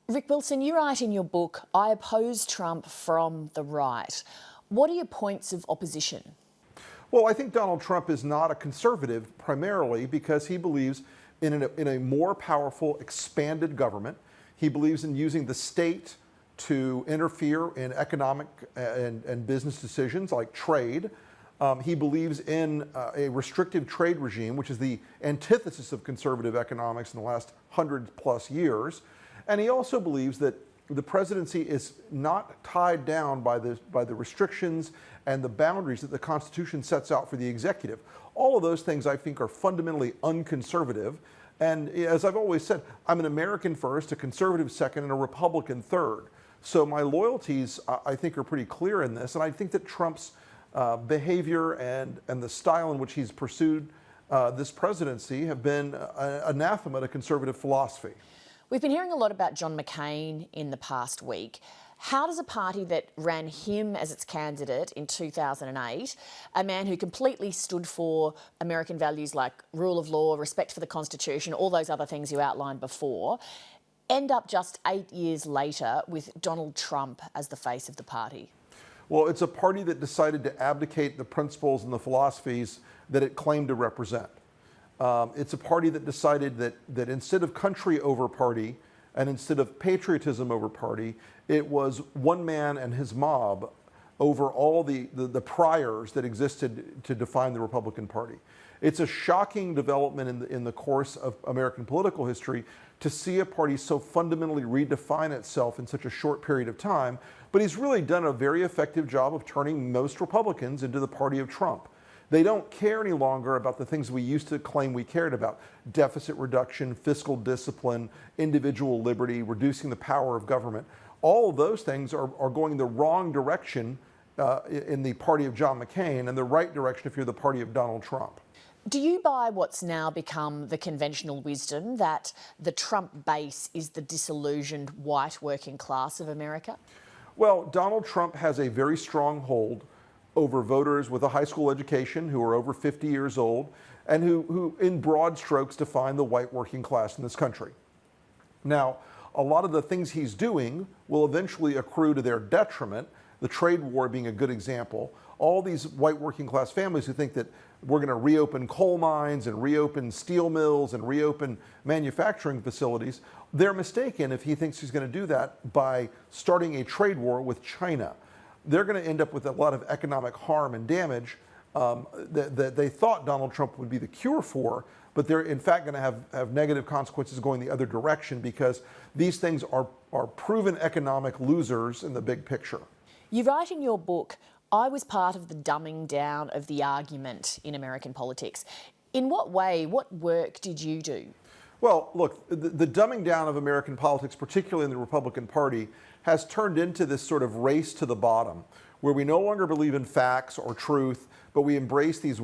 Rick Wilson, you write in your book, I oppose Trump from the right. What are your points of opposition? Well, I think Donald Trump is not a conservative primarily because he believes in a more powerful, expanded government. He believes in using the state to interfere in economic and business decisions like trade. He believes in a restrictive trade regime, which is the antithesis of conservative economics in the last 100+ years. And he also believes that the presidency is not tied down by the restrictions and the boundaries that the Constitution sets out for the executive. All of those things I think are fundamentally unconservative. And as I've always said, I'm an American first, a conservative second, and a Republican third. So my loyalties, I think, are pretty clear in this. And I think that Trump's behavior and the style in which he's pursued this presidency have been anathema to conservative philosophy. We've been hearing a lot about John McCain in the past week. How does a party that ran him as its candidate in 2008, a man who completely stood for American values like rule of law, respect for the Constitution, all those other things you outlined before, end up just 8 years later with Donald Trump as the face of the party? Well, it's a party that decided to abdicate the principles and the philosophies that it claimed to represent. It's a party that decided that instead of country over party and instead of patriotism over party, it was one man and his mob over all the priors that existed to define the Republican Party. It's a shocking development in the course of American political history to see a party so fundamentally redefine itself in such a short period of time, but he's really done a very effective job of turning most Republicans into the party of Trump. They don't care any longer about the things we used to claim we cared about: deficit reduction, fiscal discipline, individual liberty, reducing the power of government. All of those things are going the wrong direction in the party of John McCain, and the right direction if you're the party of Donald Trump. Do you buy what's now become the conventional wisdom that the Trump base is the disillusioned white working class of America? Well, Donald Trump has a very strong hold over voters with a high school education who are over 50 years old and who in broad strokes define the white working class in this country. Now, a lot of the things he's doing will eventually accrue to their detriment, the trade war being a good example. All these white working class families who think that we're going to reopen coal mines and reopen steel mills and reopen manufacturing facilities, they're mistaken if he thinks he's going to do that by starting a trade war with China. They're going to end up with a lot of economic harm and damage that they thought Donald Trump would be the cure for, but they're in fact going to have negative consequences going the other direction because these things are proven economic losers in the big picture. You write in your book, I was part of the dumbing down of the argument in American politics. In what way, what work did you do? Well, look, the dumbing down of American politics, particularly in the Republican Party, has turned into this sort of race to the bottom, where we no longer believe in facts or truth, but we embrace these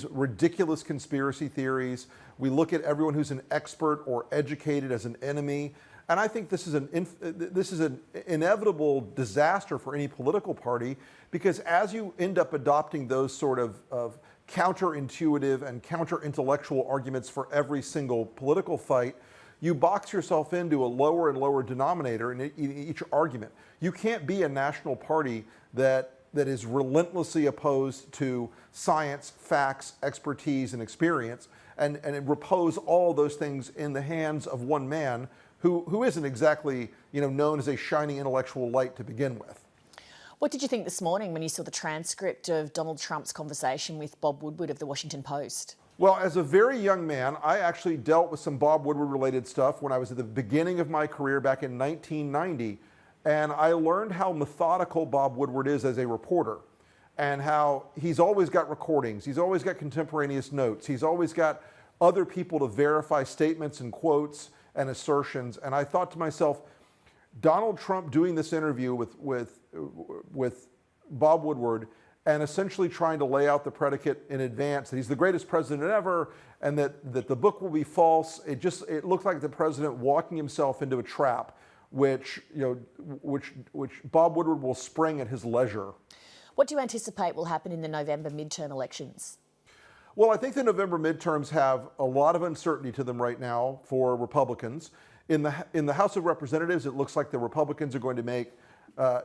ridiculous conspiracy theories. We look at everyone who's an expert or educated as an enemy. And I think this is an inevitable disaster for any political party, because as you end up adopting those sort of counterintuitive and counter-intellectual arguments for every single political fight, you box yourself into a lower and lower denominator in each argument. You can't be a national party that is relentlessly opposed to science, facts, expertise, and experience, and repose all those things in the hands of one man who isn't exactly known as a shining intellectual light to begin with. What did you think this morning when you saw the transcript of Donald Trump's conversation with Bob Woodward of the Washington Post? Well, as a very young man, I actually dealt with some Bob Woodward-related stuff when I was at the beginning of my career back in 1990, and I learned how methodical Bob Woodward is as a reporter, and how he's always got recordings, he's always got contemporaneous notes, he's always got other people to verify statements and quotes and assertions. And I thought to myself, Donald Trump doing this interview with Bob Woodward and essentially trying to lay out the predicate in advance that he's the greatest president ever and that the book will be false. It looked like the president walking himself into a trap, which Bob Woodward will spring at his leisure. What do you anticipate will happen in the November midterm elections? Well, I think the November midterms have a lot of uncertainty to them right now for Republicans. In the House of Representatives, it looks like the Republicans are going to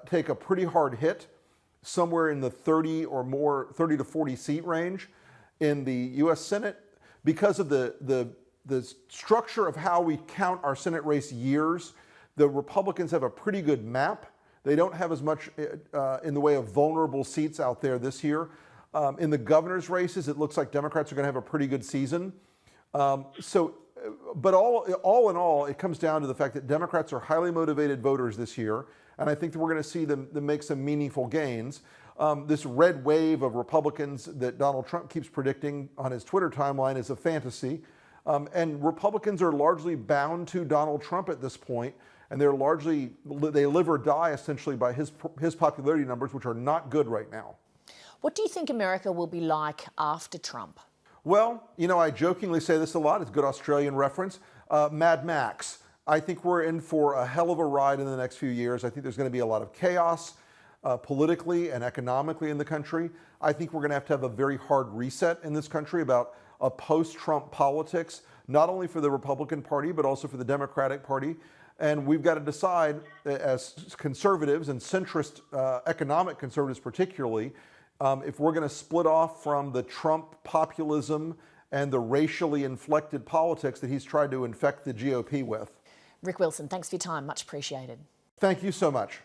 take a pretty hard hit, somewhere in the 30 to 40 seat range. In the U.S. Senate, because of the structure of how we count our Senate race years, the Republicans have a pretty good map. They don't have as much in the way of vulnerable seats out there this year. In the governor's races, it looks like Democrats are going to have a pretty good season. But all in all, it comes down to the fact that Democrats are highly motivated voters this year, and I think that we're going to see them make some meaningful gains. This red wave of Republicans that Donald Trump keeps predicting on his Twitter timeline is a fantasy. And Republicans are largely bound to Donald Trump at this point, and they live or die essentially by his popularity numbers, which are not good right now. What do you think America will be like after Trump? Well, you know, I jokingly say this a lot. It's a good Australian reference. Mad Max. I think we're in for a hell of a ride in the next few years. I think there's going to be a lot of chaos politically and economically in the country. I think we're going to have a very hard reset in this country about a post-Trump politics, not only for the Republican Party, but also for the Democratic Party. And we've got to decide, as conservatives and centrist economic conservatives particularly, if we're going to split off from the Trump populism and the racially inflected politics that he's tried to infect the GOP with. Rick Wilson, thanks for your time. Much appreciated. Thank you so much.